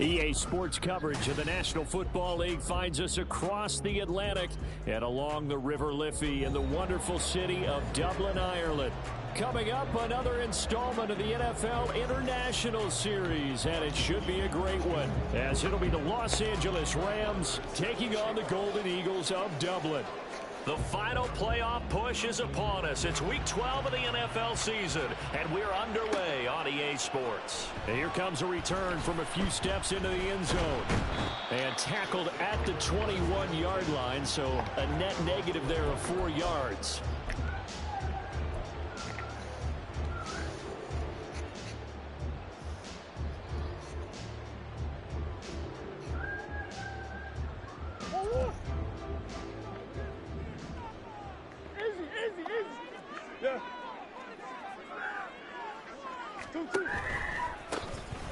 EA Sports coverage of the National Football League finds us across the Atlantic and along the River Liffey in the wonderful city of Dublin, Ireland. Coming up, another installment of the NFL International Series, and it should be a great one, as it'll be the Los Angeles Rams taking on the Golden Eagles of Dublin. The final playoff push is upon us. It's Week 12 of the NFL season, and we're underway on EA Sports. And here comes a return from a few steps into the end zone. And tackled at the 21-yard line, so a net negative there of 4 yards.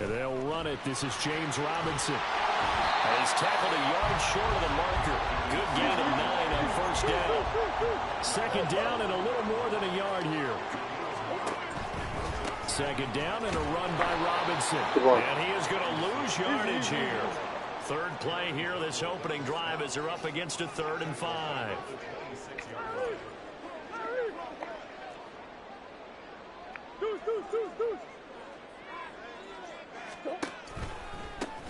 And they'll run it. This is James Robinson. And he's tackled a yard short of the marker. Good gain of 9 on first down. Second down and a little more than a yard here. Second down and a run by Robinson. And he is going to lose yardage here. Third play here this opening drive as they're up against a 3rd and 5.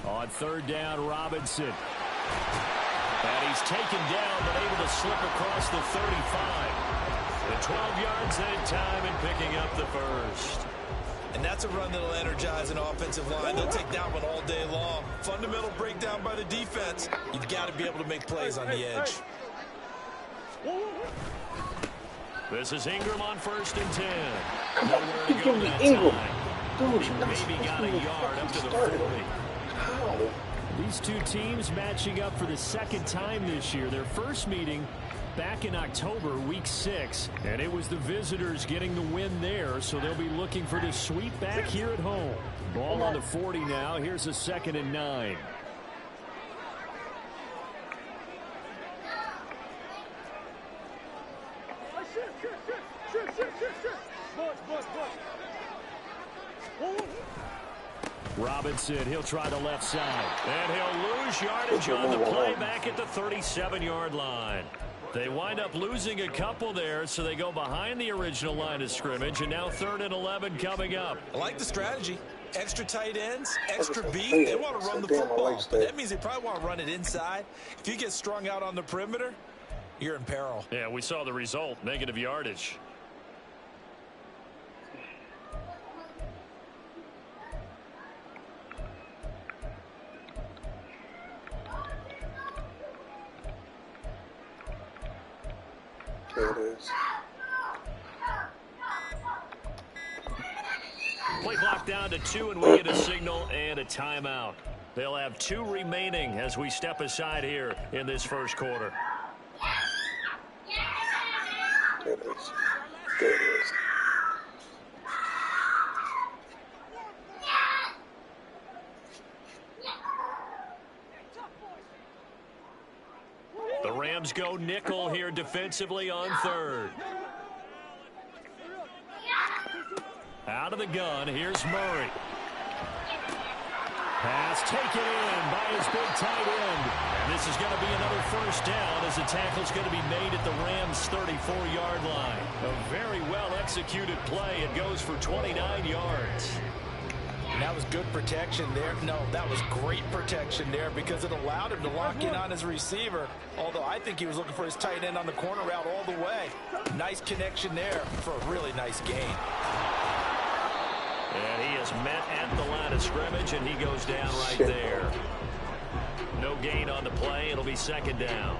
On third down, Robinson. And he's taken down, but able to slip across the 35. The 12 yards that time and picking up the first. And that's a run that'll energize an offensive line. They'll take that one all day long. Fundamental breakdown by the defense. You've got to be able to make plays on the edge. This is Ingram on 1st and 10. Come on, Nowhere you to give go me that Ingram. time. Dude, you're not Maybe got a yard up to the 40. How? These two teams matching up for the second time this year. Their first meeting back in October, week 6, and it was the visitors getting the win there, so they'll be looking for the sweep back here at home. Ball on the 40 now. Here's a 2nd and 9. Robinson, he'll try the left side. And he'll lose yardage on the play back at the 37-yard line. They wind up losing a couple there, so they go behind the original line of scrimmage, and now 3rd and 11 coming up. I like the strategy. Extra tight ends, extra beat. They want to run the football, but that means they probably want to run it inside. If you get strung out on the perimeter, you're in peril. Yeah, we saw the result, negative yardage. There it is. Play clock down to 2, and we get a signal and a timeout. They'll have 2 remaining as we step aside here in this first quarter. There it is. There it is. The Rams go nickel here defensively on 3rd. Out of the gun, here's Murray. Pass taken in by his big tight end. And this is going to be another first down as the tackle's going to be made at the Rams' 34-yard line. A very well-executed play. It goes for 29 yards. And that was good protection there. No, that was great protection there because it allowed him to lock in on his receiver. Although I think he was looking for his tight end on the corner route all the way. Nice connection there for a really nice gain. And he is met at the line of scrimmage, and he goes down right there. No gain on the play. It'll be 2nd down.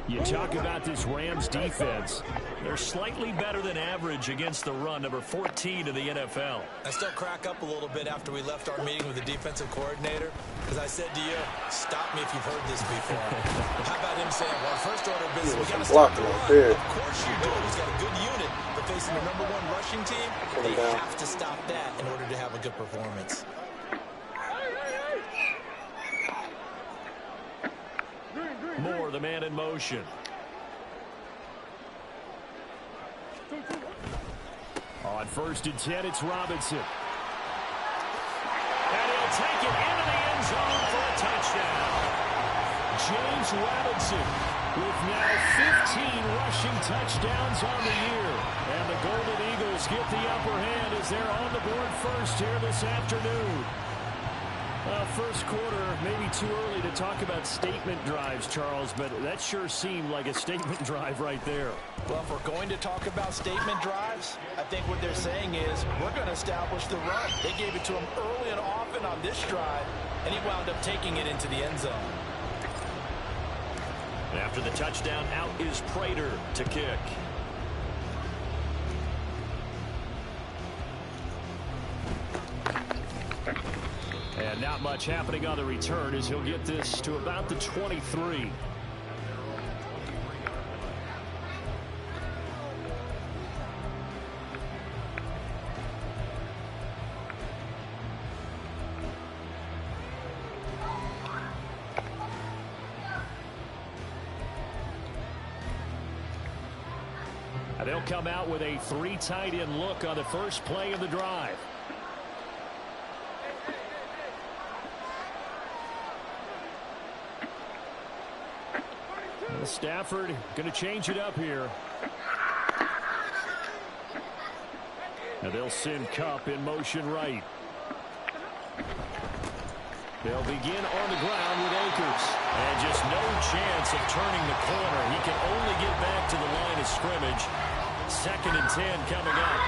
You talk about this Rams defense. They're slightly better than average against the run, number 14 in the NFL. I still crack up a little bit after we left our meeting with the defensive coordinator because I said to you, stop me if you've heard this before. How about him saying, well, first order of business, we got to stop the run. Of course you do. He's got a good unit, but facing the #1 rushing team, they have to stop that in order to have a good performance. Moore, the man in motion. On 1st and 10, it's Robinson. And he'll take it into the end zone for a touchdown. James Robinson with now 15 rushing touchdowns on the year. And the Golden Eagles get the upper hand as they're on the board first here this afternoon. First quarter, maybe too early to talk about statement drives, Charles, but that sure seemed like a statement drive right there. Well, if we're going to talk about statement drives, I think what they're saying is we're going to establish the run. They gave it to him early and often on this drive, and he wound up taking it into the end zone. After the touchdown, out is Prater to kick. And not much happening on the return as he'll get this to about the 23. And they'll come out with a 3 tight end look on the first play of the drive. Stafford going to change it up here. Now they'll send Kupp in motion right. They'll begin on the ground with Akers. And just no chance of turning the corner. He can only get back to the line of scrimmage. 2nd and 10 coming up.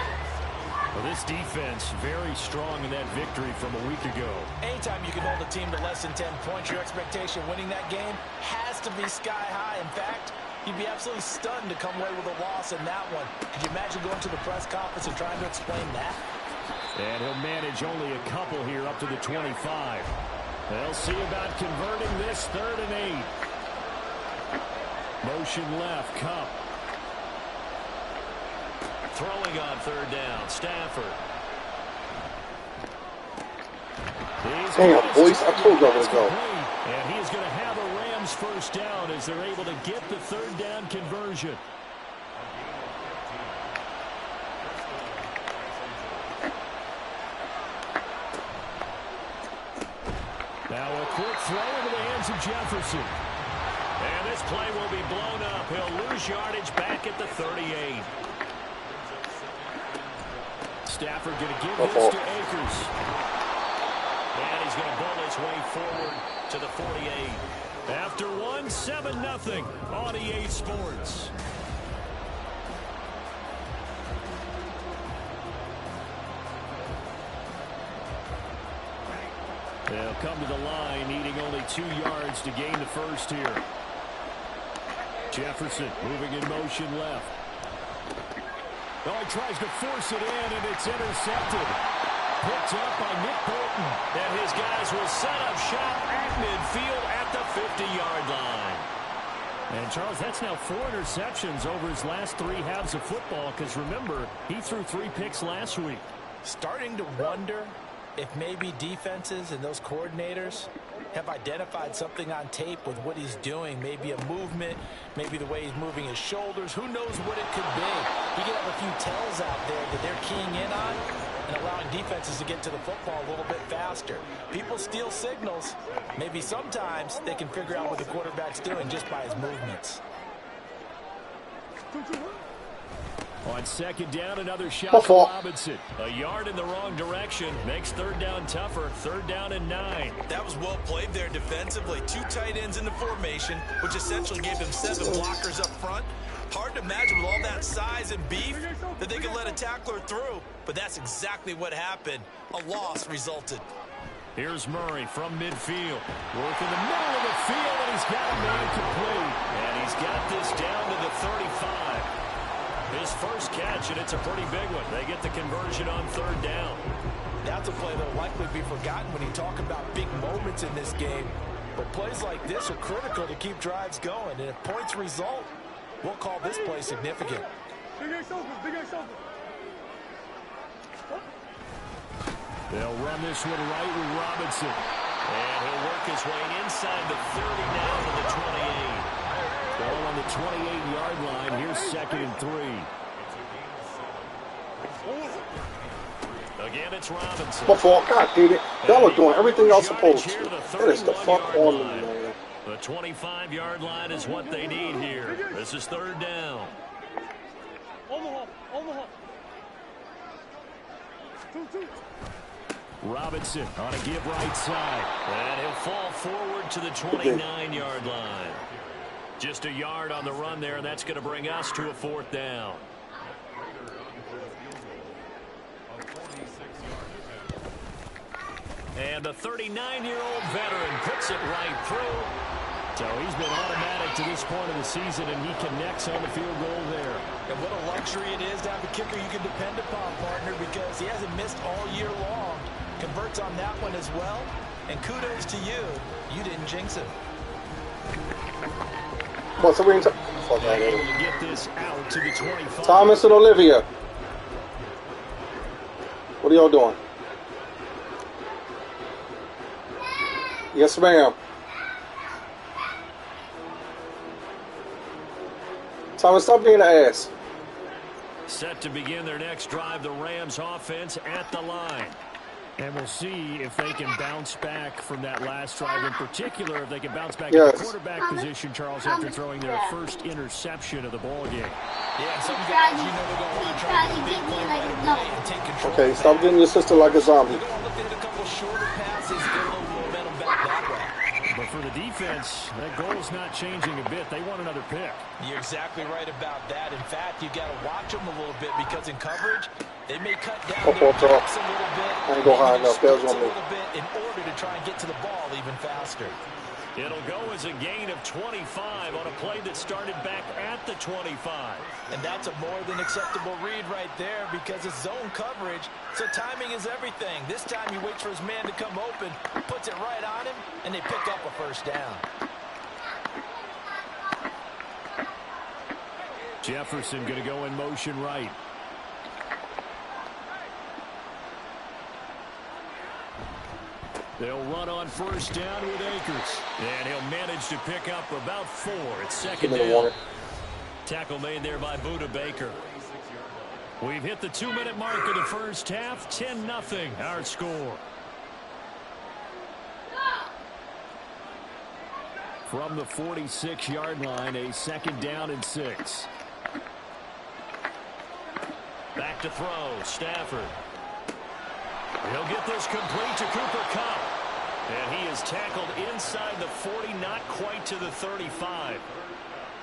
Well, this defense very strong in that victory from a week ago. Anytime you can hold a team to less than 10 points, your expectation winning that game has to be sky high. In fact, you'd be absolutely stunned to come away with a loss in that one. Could you imagine going to the press conference and trying to explain that? And he'll manage only a couple here up to the 25. They'll see about converting this 3rd and 8. Motion left, Kupp. Throwing on 3rd down, Stafford. Damn, boys, I told y'all to go. And he is going to have a Rams first down as they're able to get the 3rd down conversion. Now a quick throw into the hands of Jefferson. And this play will be blown up. He'll lose yardage back at the 38. Stafford going to give this to Akers. And he's going to bull his way forward to the 48. After one, 7-0 on EA Sports. They'll come to the line, needing only 2 yards to gain the first here. Jefferson moving in motion left. Oh, he tries to force it in, and it's intercepted. Picked up by Nick Bolton. And his guys will set up shop at midfield at the 50-yard line. And, Charles, that's now 4 interceptions over his last 3 halves of football, because, remember, he threw 3 picks last week. Starting to wonder if maybe defenses and those coordinators have identified something on tape with what he's doing. Maybe a movement, maybe the way he's moving his shoulders. Who knows what it could be? He could have a few tells out there that they're keying in on and allowing defenses to get to the football a little bit faster. People steal signals. Maybe sometimes they can figure out what the quarterback's doing just by his movements. On 2nd down, another shot for Robinson. A yard in the wrong direction makes 3rd down tougher. 3rd down and 9. That was well played there defensively. 2 tight ends in the formation, which essentially gave them 7 blockers up front. Hard to imagine with all that size and beef that they could let a tackler through. But that's exactly what happened. A loss resulted. Here's Murray from midfield. Work in the middle of the field, and he's got a man complete. And he's got this down to the 35. His first catch, and it's a pretty big one. They get the conversion on 3rd down. That's a play that will likely be forgotten when you talk about big moments in this game. But plays like this are critical to keep drives going. And if points result, we'll call this play significant. They'll run this one right with Robinson. And he'll work his way inside the 30 now to the 28. Ball on the 28-yard line. Here's 2nd and 3. Again, it's Robinson. My fault. God damn it. Y'all are doing everything y'all supposed to. That is the fuck on me, man. The 25-yard line is what they need here. This is third down. Robinson on a give right side. And he'll fall forward to the 29-yard line. Just a yard on the run there, and that's going to bring us to a fourth down. And the 39-year-old veteran puts it right through. So he's been automatic to this point of the season, and he connects on the field goal there. And what a luxury it is to have a kicker you can depend upon, partner, because he hasn't missed all year long. Converts on that one as well. And kudos to you. You didn't jinx him. What's the ring? Fuck out able to get this out to the 25. Thomas and Olivia. What are y'all doing? Yes, ma'am. Thomas, stop being an ass. Set to begin their next drive, the Rams offense at the line. And we'll see if they can bounce back from that last drive. In particular, if they can bounce back in the quarterback position, Charles, after throwing their first interception of the ball game. Yeah, some guys, you know, they're going to want to try to get big play right away and take control. Okay, stop getting your sister like a zombie. They're going to look at a couple shorter passes, get a little momentum back that way. But for the defense, that goal is not changing a bit. They want another pick. You're exactly right about that. In fact, you've got to watch them a little bit because in coverage, they may cut down their backs a little bit. I ain't go high enough. That was a on me. little bit in order to try and get to the ball even faster. It'll go as a gain of 25 on a play that started back at the 25. And that's a more than acceptable read right there because it's zone coverage, so timing is everything. This time he waits for his man to come open, puts it right on him, and they pick up a first down. Jefferson going to go in motion right. They'll run on first down with Akers. And he'll manage to pick up about 4. It's second down. Tackle made there by Buda Baker. We've hit the 2-minute mark of the first half. 10-0 our score. From the 46-yard line, a second down and 6. Back to throw, Stafford. He'll get this complete to Cooper Kupp. And he is tackled inside the 40, not quite to the 35.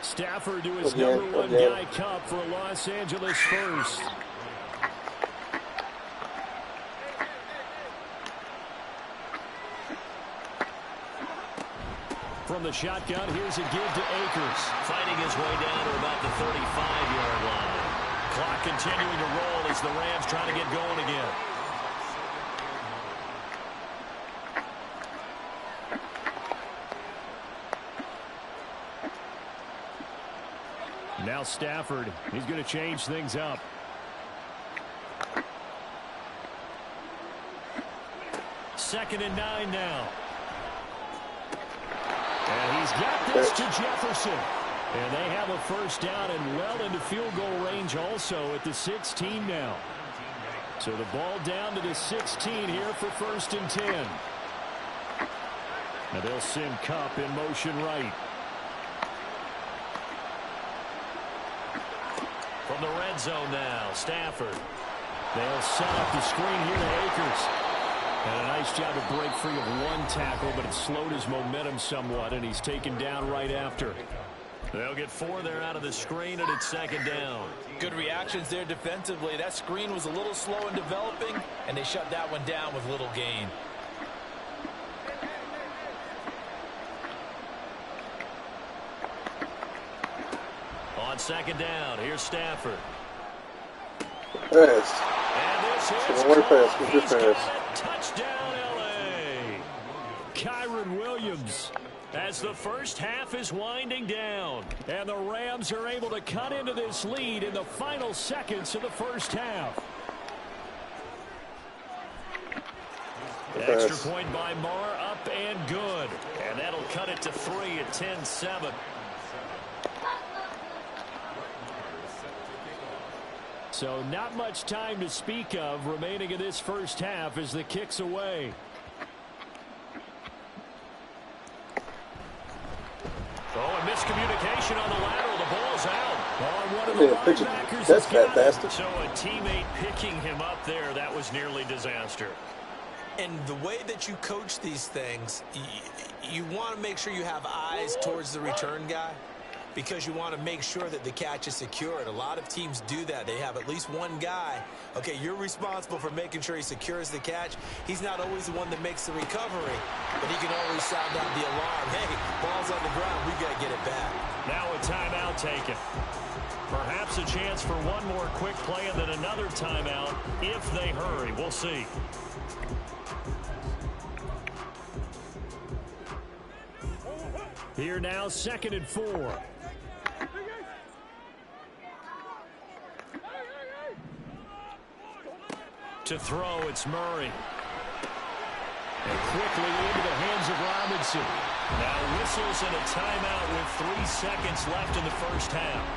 Stafford to his number 1 guy, Kupp, for a Los Angeles first. From the shotgun, here's a give to Akers. Fighting his way down to about the 35-yard line. Clock continuing to roll as the Rams try to get going again. Now Stafford, he's going to change things up. Second and 9 now. And he's got this to Jefferson. And they have a first down and well into field goal range also at the 16 now. So the ball down to the 16 here for first and 10. Now they'll send Kupp in motion right. From the red zone now, Stafford. They'll set up the screen here to Akers. And a nice job to break free of 1 tackle, but it slowed his momentum somewhat, and he's taken down right after. They'll get 4 there out of the screen, and it's second down. Good reactions there defensively. That screen was a little slow in developing, and they shut that one down with little gain. On second down, here's Stafford. Pass. And this is One pass. Good pass. Touchdown, L.A. Kyron Williams. As the first half is winding down, and the Rams are able to cut into this lead in the final seconds of the first half. Extra point by Marr, up and good. And that'll cut it to 3 at 10-7. So not much time to speak of remaining in this first half as the kick's away. Oh, and miscommunication on the lateral. The ball's out. On one of the linebackers. That's fat bastard. So a teammate picking him up there, that was nearly disaster. And the way that you coach these things, you want to make sure you have eyes towards the return guy because you want to make sure that the catch is secured. A lot of teams do that. They have at least one guy. Okay, you're responsible for making sure he secures the catch. He's not always the one that makes the recovery, but he can always sound out the alarm. Hey, ball's on the ground. We got to get it back. Now a timeout taken. Perhaps a chance for one more quick play and then another timeout if they hurry. We'll see. Here now, 2nd and 4. To throw, it's Murray. And quickly into the hands of Robinson. Now whistles and a timeout with 3 seconds left in the first half.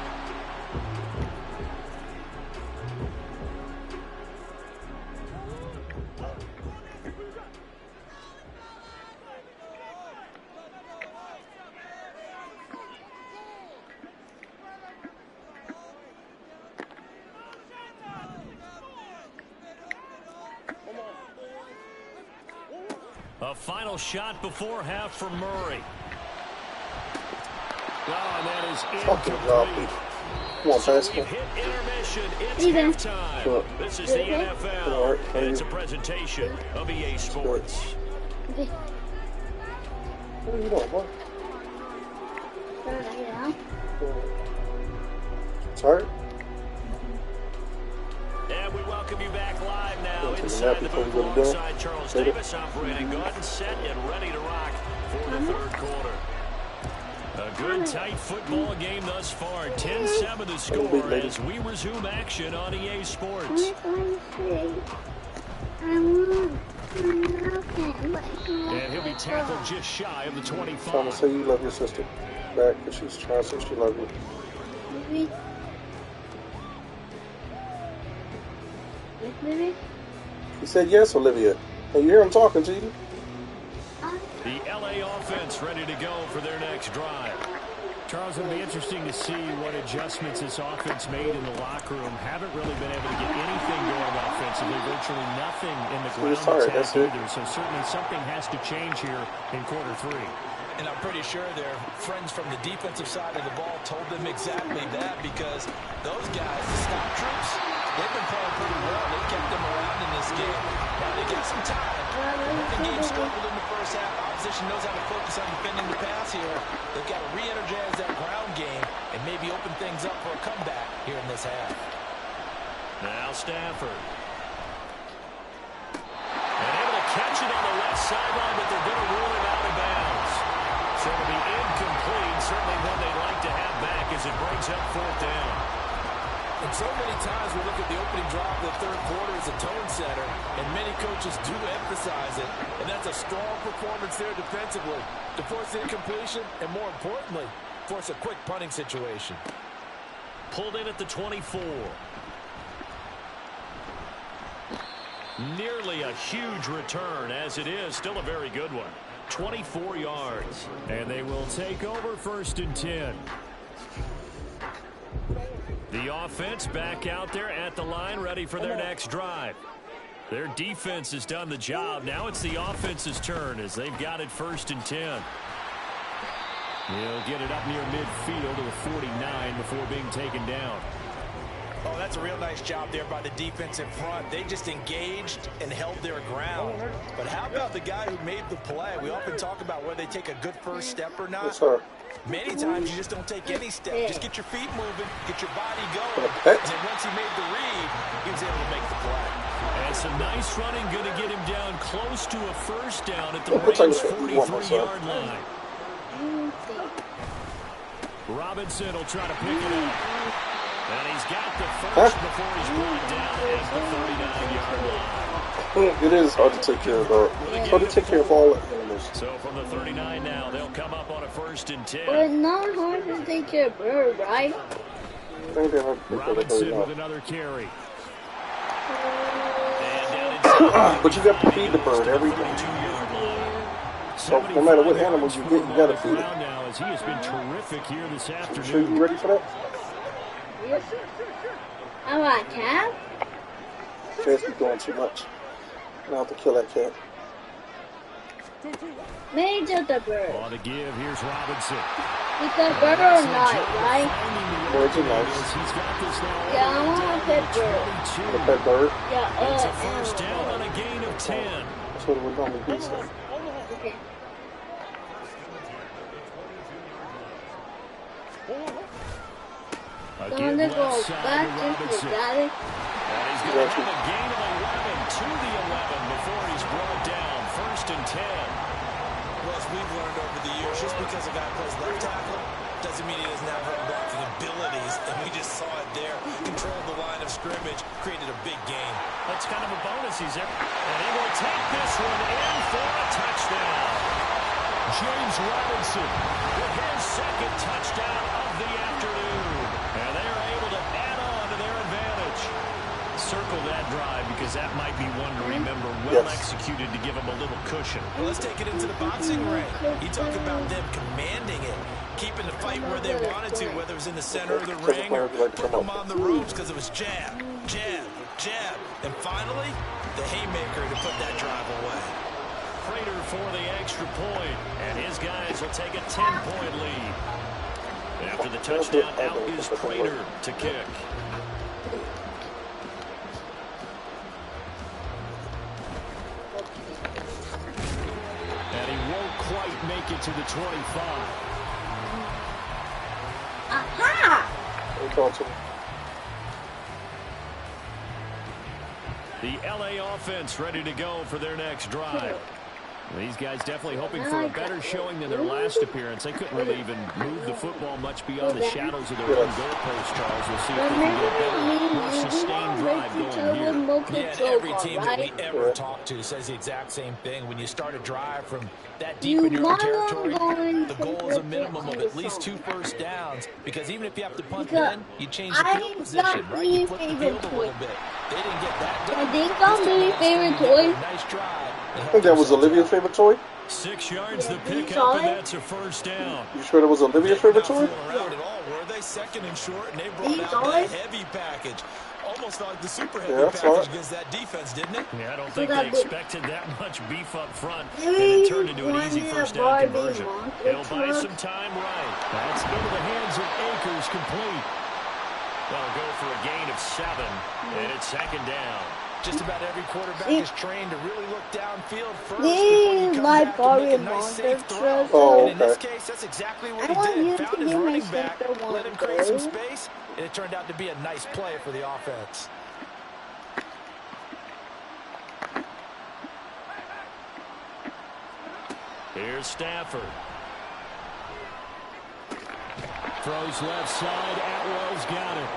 A final shot before half for Murray. Oh, and that is incomplete. Come on, So pass we've hit intermission. It's halftime. This is the NFL, and it's a presentation of EA Sports. What are you doing, boy? Tired? And we welcome you back live now inside the booth alongside Charles Davis. Operating good, set, and ready to rock for the third quarter. A good, tight football game thus far. 10-7 the score as we resume action on EA Sports. And he'll be tackled just shy of the 25. Trying to say you love your sister back, but she's trying to say she loves you. He said yes, Olivia. Hey, you hear him talking to you? The LA offense ready to go for their next drive. Charles, it'll be interesting to see what adjustments this offense made in the locker room. Haven't really been able to get anything going offensively. Virtually nothing in the ground attack either. So certainly something has to change here in quarter 3. And I'm pretty sure their friends from the defensive side of the ball told them exactly that because those guys, the stop troops, they've been playing pretty well. They kept them around in this game. Now they got some time. The game struggled in the first half. Opposition knows how to focus on defending the pass here. They've got to re-energize that ground game and maybe open things up for a comeback here in this half. Now Stafford. And able to catch it on the left sideline, but they're going to rule him out of bounds. So it'll be incomplete. Certainly one they'd like to have back as it brings up 4th down. And so many times we look at the opening drive of the third quarter as a tone setter, and many coaches do emphasize it, and that's a strong performance there defensively to force the incompletion and, more importantly, force a quick punting situation. Pulled in at the 24. Nearly a huge return, as it is still a very good one. 24 yards, and they will take over 1st and 10. The offense back out there at the line, ready for their next drive. Their defense has done the job. Now it's the offense's turn as they've got it 1st and 10. He'll get it up near midfield to the 49 before being taken down. Oh, that's a real nice job there by the defense in front. They just engaged and held their ground. But how about the guy who made the play? We often talk about whether they take a good first step or not. Yes, sir. Many times you just don't take any step. Just get your feet moving, get your body going. And then once he made the read, he was able to make the play. And some nice running, going to get him down close to a first down at the Rams' 43-yard line. Robinson will try to pick it up. And he's got the first before he's brought down at the 39-yard line. It is hard to take care of, though. It's hard to take care of all animals. So from the 39 now, they'll come up on a 1st and 10. Well, it's not hard to take care of bird, right? Robinson with another carry. But you got to feed the bird every day. So no matter what animal you get, you got to feed it. Now, as he has been terrific here this afternoon. Sure you ready for that? I want a cat. Cat's be doing too much. I have to kill that cat. Maybe just a bird. On the give, here's Robinson. It's a bird or not, right? Birds are nice. Yeah, I want a pet bird. A pet bird? Yeah, It's a first down on a gain of 10. That's what it would normally be, so. Okay. So I'm gonna go back into got it. And he's going to have a gain of 11 to the 11 before he's brought down. First and 10. Well, as we've learned over the years, just because a guy plays left tackle doesn't mean he doesn't have run blocking abilities. And we just saw it there. Controlled the line of scrimmage, created a big game. That's kind of a bonus he's ever. And he will take this one in for a touchdown. James Robinson with his second touchdown of the afternoon. And they're able to add on to their advantage. Circle that drive because that might be one to remember. Well executed to give them a little cushion. Well, let's take it into the boxing ring. You talk about them commanding it, keeping the fight where they wanted to, whether it was in the center of the ring or putting them on the ropes because it was jab, jab, jab. And finally, the haymaker to put that drive away. Prater for the extra point, and his guys will take a 10-point lead. After the touchdown, out is Prater to kick. And he won't quite make it to the 25. Aha! The LA offense ready to go for their next drive. These guys definitely hoping for a better showing than their last appearance. They couldn't really even move the football much beyond the shadows of their own goalpost, Charles. We'll see if they can get a better, more sustained drive going here. Yeah, every team that we ever talk to says the exact same thing. When you start a drive from that deep in your own territory, the goal is a minimum of at least 2 first downs. Because even if you have to punt then, you change the field position, right? You flip the field a little bit. They didn't get that done. I think I'm my favorite toy. Nice drive. I think that was Olivia's favorite toy. 6 yards the pickup, and that's a first down. You sure that was Olivia's favorite toy? Around at all, were they? Second and short, and they brought out that heavy package. Almost like the super heavy package against that defense, didn't it? Yeah, I don't think they expected that much beef up front, and it turned into an easy first down conversion. He'll buy some time right. That's into the hands of Akers, complete. That'll go for a gain of 7, and it's second down. Just about every quarterback is trained to really look downfield first before you come back to make a nice safe throw. And in this case, that's exactly what he did. Found his running back, let him create some space, and it turned out to be a nice play for the offense. Here's Stafford. Throws left side. Atwell's got it.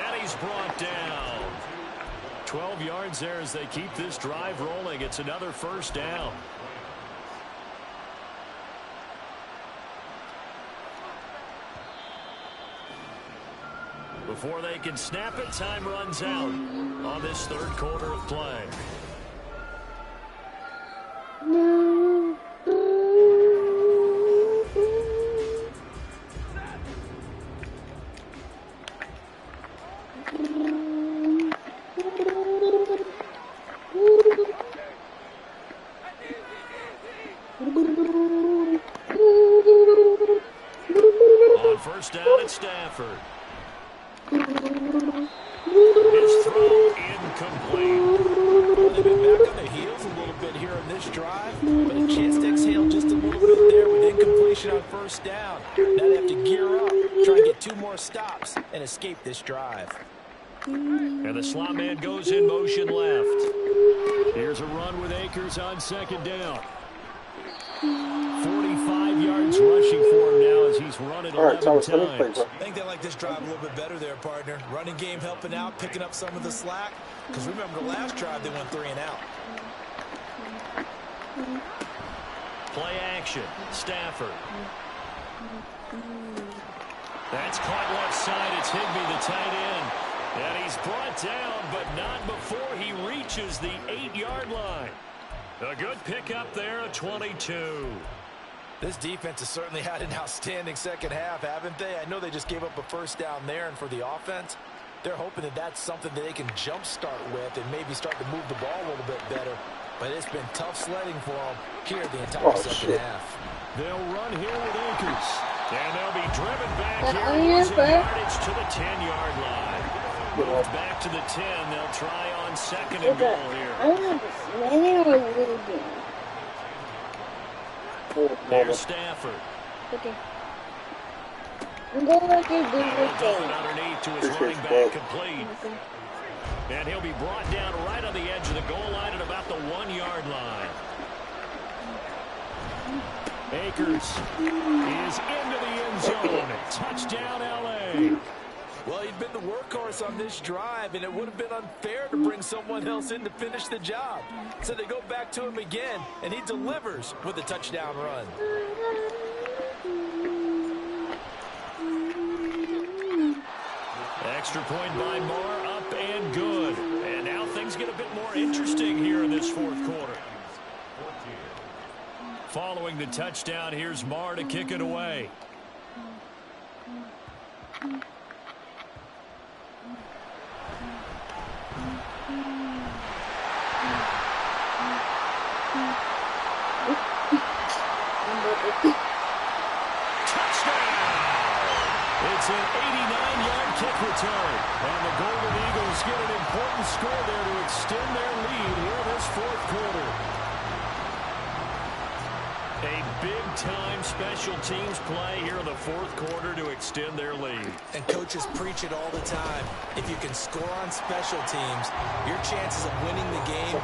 And he's brought down. 12 yards there as they keep this drive rolling. It's another first down. Before they can snap it, time runs out on this third quarter of play. First down at Stafford. His throw incomplete. Well, they've been back on their heels a little bit here in this drive, but a chance to exhale just a little bit there with incompletion on first down. Now they have to gear up, try and get 2 more stops, and escape this drive. And the slot man goes in motion left. Here's a run with Akers on second down. 45 yards rushing for him now as he's run it 11 times. I think they like this drive a little bit better there, partner. Running game helping out, picking up some of the slack. Because remember the last drive, they went 3 and out. Play action. Stafford. That's caught left side. It's Higbee, the tight end. And he's brought down, but not before he reaches the 8-yard line. A good pickup there, a 22. This defense has certainly had an outstanding second half, haven't they? I know they just gave up a first down there, and for the offense, they're hoping that that's something that they can jumpstart with and maybe start to move the ball a little bit better. But it's been tough sledding for them here the entire second half. They'll run here with Akers. And they'll be driven back here, losing yardage to the 10-yard line. Moved back to the 10. They'll try on second and goal here. I don't know if it's winning or losing. There's Stafford. Okay. I'm going to let you do this thing. Underneath to his running back, complete. Okay. And he'll be brought down right on the edge of the goal line at about the 1-yard line. Akers is into the end zone. Touchdown, L.A. Well, he'd been the workhorse on this drive, and it would have been unfair to bring someone else in to finish the job. So they go back to him again, and he delivers with a touchdown run. Extra point by Marr, up and good. And now things get a bit more interesting here in this fourth quarter. Following the touchdown, here's Marr to kick it away. It's an 89-yard kick return. And the Golden Eagles get an important score there to extend their lead here this fourth quarter. A big-time special teams play here in the fourth quarter to extend their lead. And coaches preach it all the time. If you can score on special teams, your chances of winning the game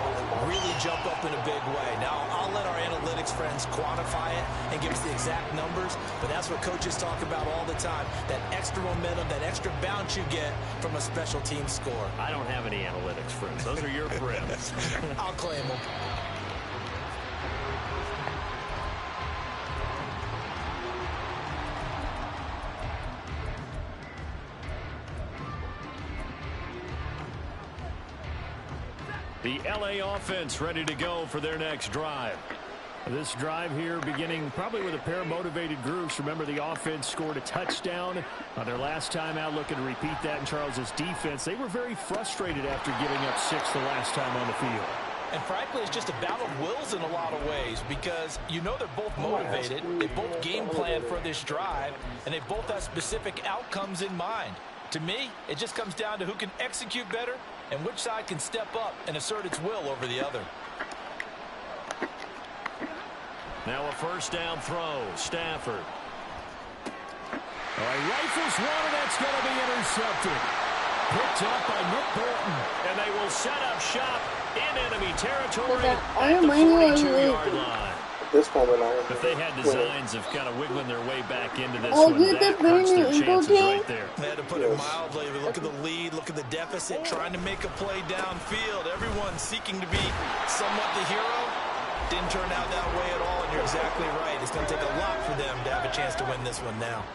really jump up in a big way. Now, I'll let our analytics friends quantify it and give us the exact numbers, but that's what coaches talk about all the time. That extra momentum, that extra bounce you get from a special team score. I don't have any analytics friends. Those are your friends. I'll claim them. The L.A. offense ready to go for their next drive. This drive here beginning probably with a pair of motivated groups. Remember, the offense scored a touchdown on their last time out. Looking to repeat that in Charles's defense. They were very frustrated after giving up 6 the last time on the field. And frankly, it's just a battle of wills in a lot of ways because you know they're both motivated. They both game plan for this drive, and they both have specific outcomes in mind. To me, it just comes down to who can execute better and which side can step up and assert its will over the other. Now a first down throw. Stafford. All right, rifles one, and that's going to be intercepted. Picked up by Nick Bolton. And they will set up shop in enemy territory at the 42-yard line. This moment, if they had designs of kind of wiggling their way back into this one, that hurts their chances right there. They had to put it mildly. Look at the lead, look at the deficit, trying to make a play downfield. Everyone seeking to be somewhat the hero. Didn't turn out that way at all, and you're exactly right. It's going to take a lot for them to have a chance to win this one now.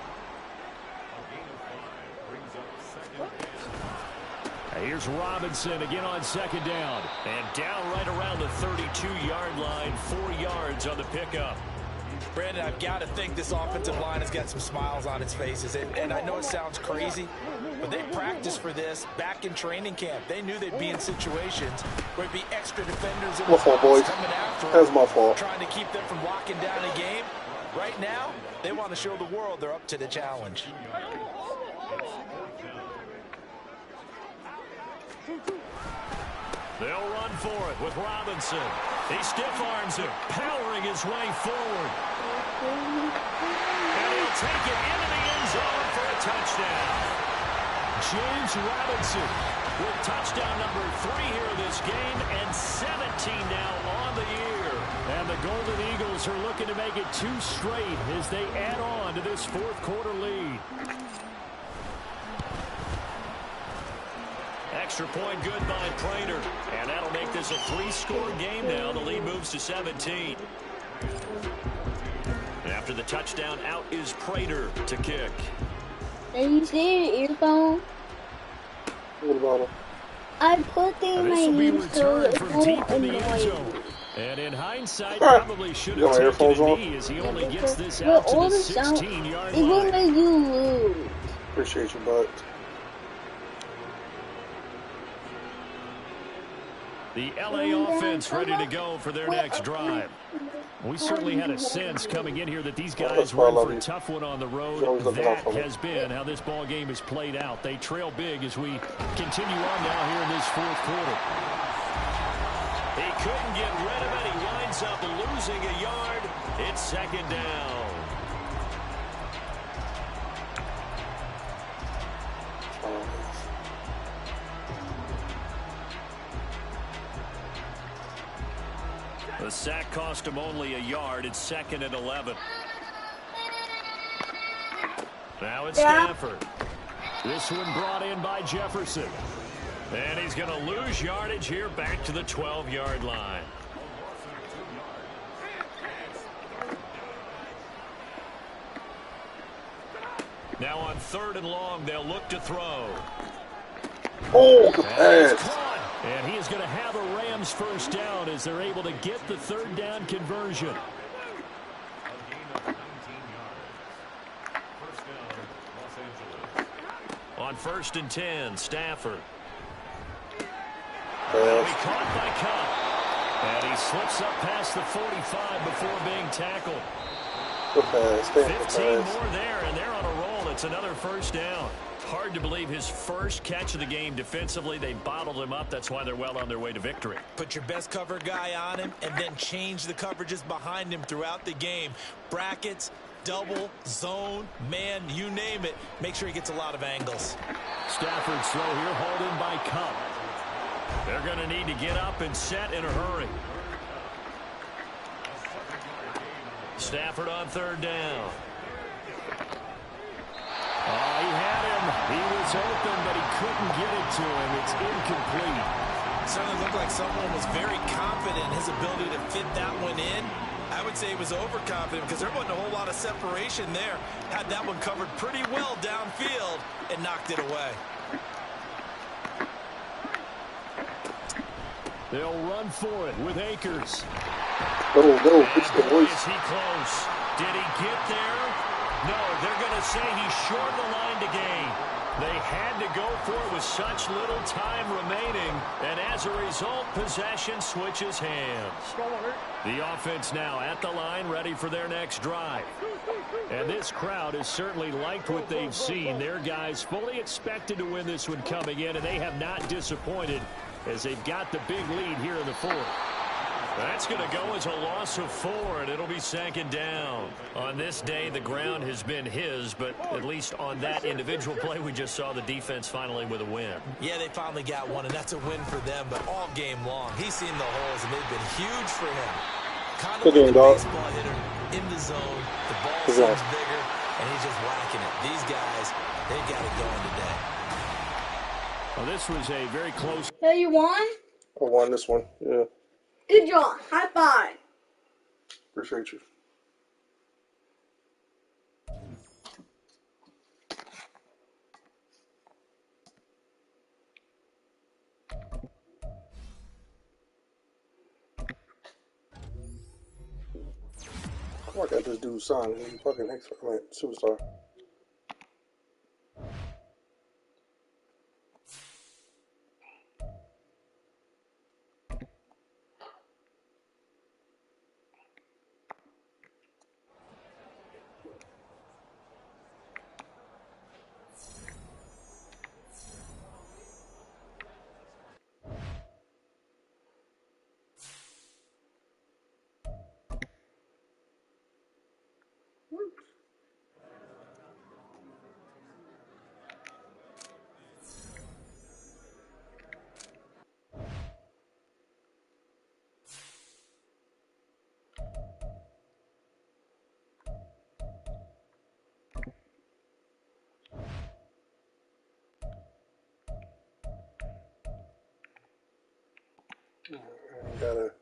Here's Robinson again on second down. And down right around the 32-yard line, 4 yards on the pickup. Brandon, I've got to think this offensive line has got some smiles on its faces. And I know it sounds crazy, but they practiced for this back in training camp. They knew they'd be in situations where it'd be extra defenders in the box coming after them. That's my fault. Trying to keep them from locking down a game. Right now, they want to show the world they're up to the challenge. They'll run for it with Robinson. He stiff-arms him, powering his way forward. And he'll take it into the end zone for a touchdown. James Robinson with touchdown number 3 here in this game and 17 now on the year. And the Golden Eagles are looking to make it 2 straight as they add on to this fourth quarter lead. Extra point good by Prater. And that'll make this a 3-score game now. The lead moves to 17. After the touchdown, out is Prater to kick. Can you see your earphone? What about it? I put them in my ear so it won't annoy you. And in hindsight, probably should have taken a knee as he only gets this out to the 16-yard line. It will make you lose. Appreciate you, bud. The LA offense ready to go for their next drive. We certainly had a sense coming in here that these guys were in for a tough one on the road. That has been how this ball game has played out. They trail big as we continue on now here in this fourth quarter. He couldn't get rid of it. He winds up losing a yard. It's second down. The sack cost him only a yard. It's second and 11. Now it's Stafford. This one brought in by Jefferson. And he's going to lose yardage here back to the 12-yard line. Now on third and long, they'll look to throw. Oh, the pass. And he is going to have a Rams first down as they're able to get the third down conversion. On first and 10, Stafford. Now he caught by Cup. And he slips up past the 45 before being tackled. 15 more there, and they're on a roll. It's another first down. Hard to believe his first catch of the game defensively. They bottled him up. That's why they're well on their way to victory. Put your best cover guy on him and then change the coverages behind him throughout the game. Brackets, double, zone, man, you name it. Make sure he gets a lot of angles. Stafford's throw here, hauled in by Cup. They're going to need to get up and set in a hurry. Stafford on third down. He had him. He was open, but he couldn't get it to him. It's incomplete. Certainly looked like someone was very confident in his ability to fit that one in. I would say he was overconfident because there wasn't a whole lot of separation there. Had that one covered pretty well downfield and knocked it away. They'll run for it with Akers. No, it's the voice. Is he close? Did he get there? No, they're going to say he's short of the line to gain. They had to go for it with such little time remaining, and as a result, possession switches hands. The offense now at the line, ready for their next drive. And this crowd has certainly liked what they've seen. Their guys fully expected to win this one coming in, and they have not disappointed as they've got the big lead here in the fourth. That's going to go as a loss of 4, and it'll be second down. On this day, the ground has been his, but at least on that individual play, we just saw the defense finally with a win. Yeah, they finally got one, and that's a win for them, but all game long, he's seen the holes, and they've been huge for him. Kind of like a baseball hitter in the zone. The ball seems bigger, and he's just whacking it. These guys, they got it going today. Well, this was a very close. Hey, you won? I won this one, yeah. Good job. High five. Appreciate you. I got this dude signed. He's fucking superstar. Gotta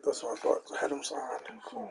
That's what I thought. I had him signed. Cool.